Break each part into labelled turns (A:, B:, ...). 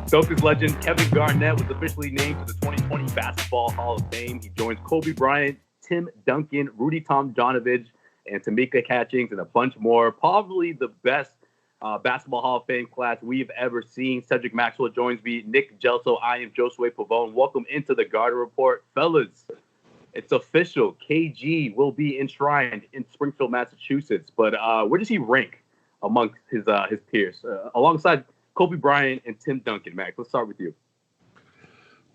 A: Celtics legend Kevin Garnett was officially named to the 2020 Basketball Hall of Fame. He joins Kobe Bryant, Tim Duncan, Rudy Tomjanovich, and Tamika Catchings, and a bunch more. Probably the best Basketball Hall of Fame class we've ever seen. Cedric Maxwell joins me. Nick Gelso. I am Josue Pavone. Welcome into the Garden Report. Fellas, it's official. KG will be enshrined in Springfield, Massachusetts. But where does he rank amongst his peers? Alongside Kobe Bryant and Tim Duncan. Max, let's start with you.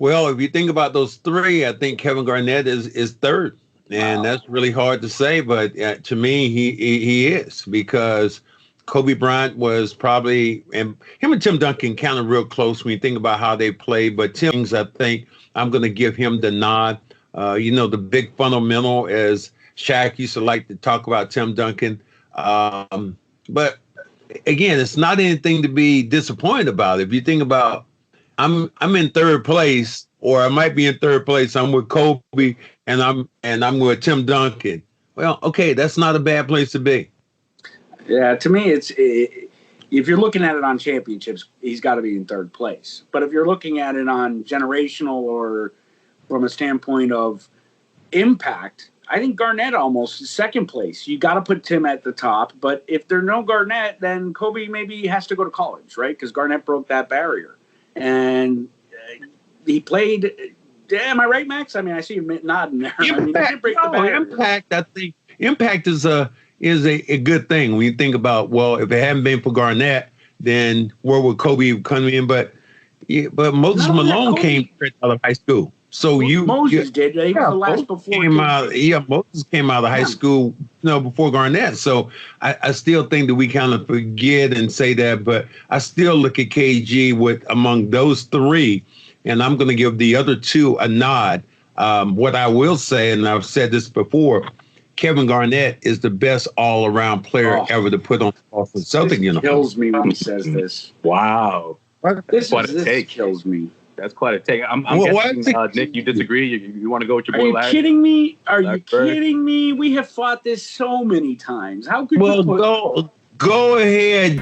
B: Well, if you think about those three, I think Kevin Garnett is third. And That's really hard to say, but to me, he is, because Kobe Bryant was probably, and him and Tim Duncan kind of real close when you think about how they played. But Tim's, I think I'm going to give him the nod. The big fundamental, as Shaq used to like to talk about Tim Duncan. But again, it's not anything to be disappointed about. If you think about, I'm in third place, or I might be in third place. I'm with Kobe, and I'm with Tim Duncan. Well, okay, that's not a bad place to be.
C: Yeah, to me, if you're looking at it on championships, he's got to be in third place. But if you're looking at it on generational or from a standpoint of impact, I think Garnett almost is second place. You got to put Tim at the top. But if there's no Garnett, then Kobe maybe has to go to college, right? Because Garnett broke that barrier. And he played. Am I right, Max? I mean, I see you nodding there.
B: Impact. I think impact is a good thing when you think about. Well, if it hadn't been for Garnett, then where would Kobe come in? But Moses Malone came straight out of high school. So
C: Moses did. He was the last before.
B: Moses came out of high school, before Garnett. So I still think that we kind of forget and say that, but I still look at KG with among those three, and I'm going to give the other two a nod. What I will say, and I've said this before, Kevin Garnett is the best all-around player ever to put on the Celtics uniform.
C: Kills me when he says this.
A: Wow,
C: this kills me.
A: That's quite a take. I'm guessing, Nick, you disagree? You want to go with your boy Larry?
C: Are you kidding me? Are you kidding me? We have fought this so many times. How could you put...
B: Go ahead,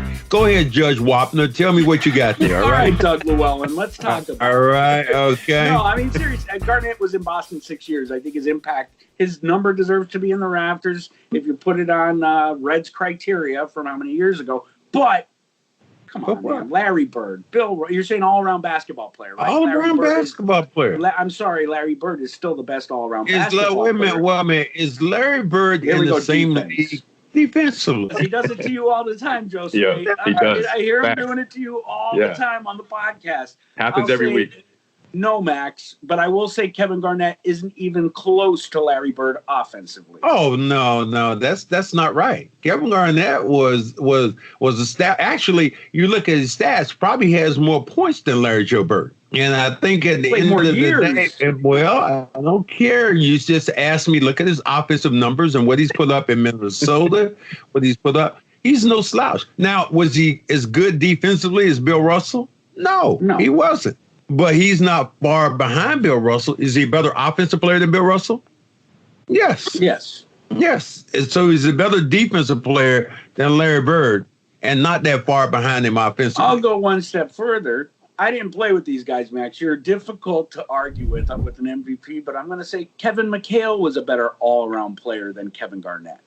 B: Judge Wapner. Tell me what you got there,
C: all right, Doug Llewellyn. Let's talk about it.
B: All right, okay.
C: No, I mean, seriously, Garnett was in Boston 6 years. I think his impact, his number deserves to be in the rafters if you put it on Reds criteria from how many years ago. But come on, man. Larry Bird, Bill, you're saying all-around basketball player, right?
B: All-around basketball player.
C: I'm sorry, Larry Bird is still the best all-around basketball player.
B: Wait a minute. Is Larry Bird in the same league defensively?
C: He does it to you all the time, Joseph.
A: Yeah, he does.
C: I hear him doing it to you all the time on the podcast.
A: Happens every week.
C: No, Max, but I will say Kevin Garnett isn't even close to Larry Bird offensively.
B: Oh no, that's not right. Kevin Garnett was a stat. Actually, you look at his stats, probably has more points than Larry Joe Bird. And I think at the end of the day, well, I don't care. You just ask me, look at his offensive numbers and what he's put up in Minnesota, what he's put up. He's no slouch. Now, was he as good defensively as Bill Russell? No, he wasn't. But he's not far behind Bill Russell. Is he a better offensive player than Bill Russell? Yes. And so he's a better defensive player than Larry Bird, and not that far behind him offensively.
C: I'll go one step further. I didn't play with these guys, Max. You're difficult to argue with. I'm with an MVP, but I'm going to say Kevin McHale was a better all-around player than Kevin Garnett.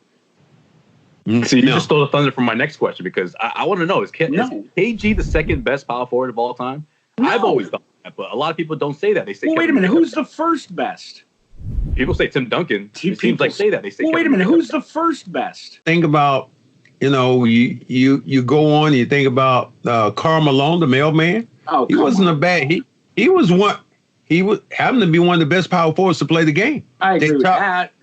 A: So you just stole the thunder from my next question, because I want to know, is KG the second best power forward of all time? No. I've always thought that, but a lot of people don't say that. They say,
C: wait a minute, who's the first best?
A: People say Tim Duncan. It seems like say that. They say,
C: wait a minute, who's the first best?
B: Think about, you go on, you think about Karl Malone, the mailman.
C: Oh,
B: he wasn't a bad. He was one. He was happened to be one of the best power forwards to play the game.
C: I agree with that.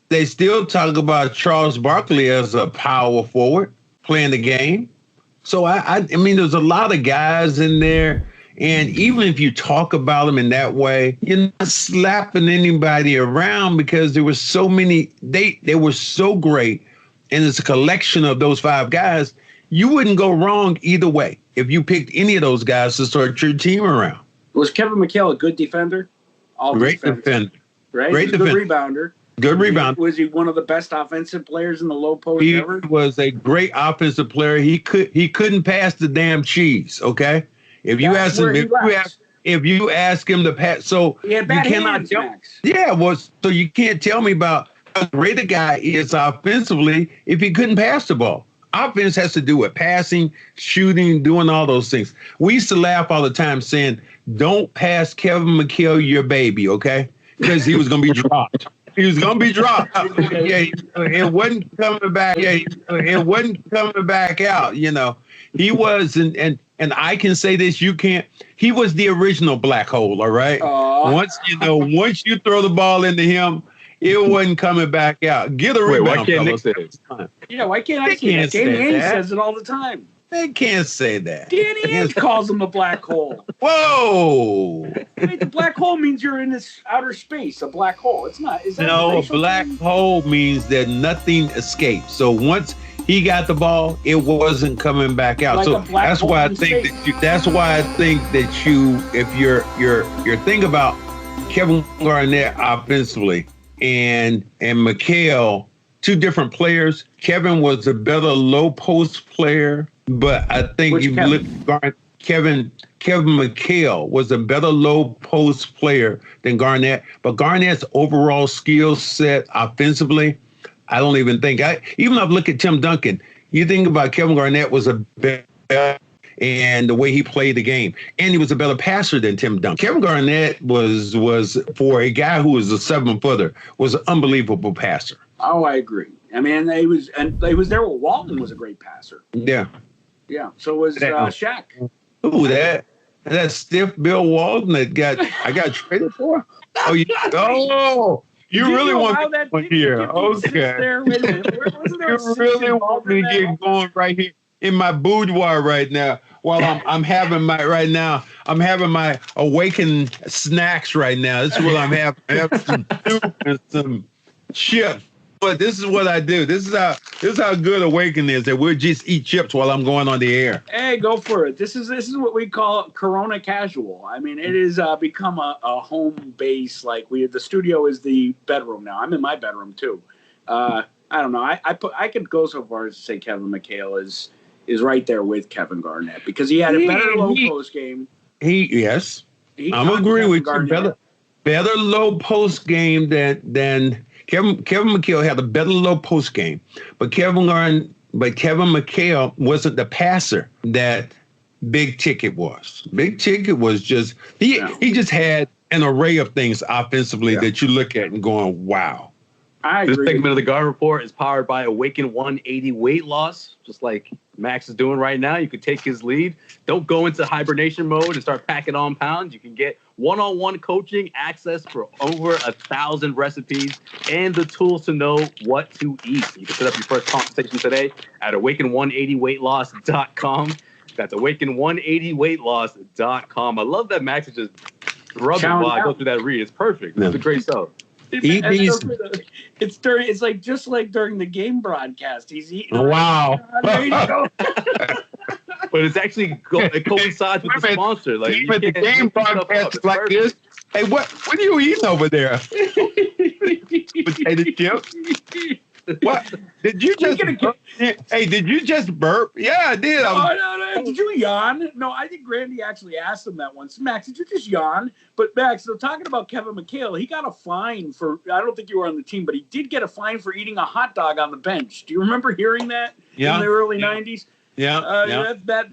B: They still talk about Charles Barkley as a power forward playing the game. So I mean, there's a lot of guys in there, and even if you talk about them in that way, you're not slapping anybody around, because there were so many. They were so great, and it's a collection of those five guys. You wouldn't go wrong either way if you picked any of those guys to start your team around.
C: Was Kevin McHale a good defender?
B: Great defender.
C: Right?
B: Great defender.
C: Good rebounder.
B: Good rebound.
C: Was he one of the best offensive players in the low post
B: He
C: ever?
B: was a great offensive player. He couldn't pass the damn cheese. Okay, if you ask him, if you ask him to pass, so
C: he had bad hands, Max.
B: Yeah, well, so you can't tell me about how great a guy is offensively if he couldn't pass the ball. Offense has to do with passing, shooting, doing all those things. We used to laugh all the time saying, "Don't pass Kevin McHale your baby," okay? Because he was going to be dropped. He was going to be dropped. Yeah, it wasn't coming back. Yeah, it wasn't coming back out. You know, he was, and I can say this, you can't. He was the original black hole. All right. Once you throw the ball into him, it wasn't coming back out. Get a rebound.
A: Why can't Nick say it?
C: Yeah, why can't I say that? Danny Ainge says it all the time.
B: They can't say that.
C: Danny Ainge calls him a black hole.
B: Whoa!
C: Wait, the black hole means you're in this outer space. A black hole. It's not. Is that
B: no? A black hole means that nothing escapes. So once he got the ball, it wasn't coming back out.
C: Like
B: so that's why I think that you, if you're thinking about Kevin Garnett offensively and McHale, two different players. Kevin was a better low post player, but I think Kevin McHale was a better low post player than Garnett. But Garnett's overall skill set offensively, I don't even think. Even if I look at Tim Duncan, you think about Kevin Garnett was a better, and the way he played the game, and he was a better passer than Tim Duncan. Kevin Garnett was for a guy who was a 7-footer, was an unbelievable passer.
C: Oh, I agree. I mean, he was there when Walton was a great passer.
B: Yeah.
C: Yeah. So was Shaq.
B: Ooh, that stiff Bill Walton that I got traded for. Oh, you really want me to here? Okay. You really want me to get going right here in my boudoir right now while I'm having my awakened snacks right now. This is what I'm having. I have some soup and some chips. But this is what I do. This is how good Awaken is, that we'll just eat chips while I'm going on the air.
C: Hey, go for it. This is what we call Corona casual. I mean, it has become a home base. Like the studio is the bedroom now. I'm in my bedroom too. I don't know. I could go so far as to say Kevin McHale is right there with Kevin Garnett because he had a better low post game.
B: I'm agreeing with you. Better low post game than Kevin McHale had a better low post game, but Kevin McHale wasn't the passer that Big Ticket was. Big Ticket was just he just had an array of things offensively that you look at and going, wow.
C: I agree.
A: This segment of the Garden Report is powered by Awaken 180 weight loss, just like Max is doing right now. You can take his lead. Don't go into hibernation mode and start packing on pounds. You can get one-on-one coaching, access for over 1,000 recipes, and the tools to know what to eat. You can set up your first consultation today at awaken180weightloss.com. That's awaken180weightloss.com. I love that Max is just rubbing while I go through that read. It's perfect. It's a great stuff.
C: It's like just like during the game broadcast. He's eating.
B: Wow.
A: But it's actually it coincides with the sponsor. Like
B: even the game broadcast like perfect. This. Hey, what are you eating over there? Potato chips. What? Did you just burp? Hey, did you just burp? Yeah, I did.
C: No. Did you yawn? No, I think Grandy actually asked him that once. Max, did you just yawn? But Max, so talking about Kevin McHale, he got a fine for, I don't think you were on the team, but he did get a fine for eating a hot dog on the bench. Do you remember hearing that in the early 90s?
B: Yeah.
C: That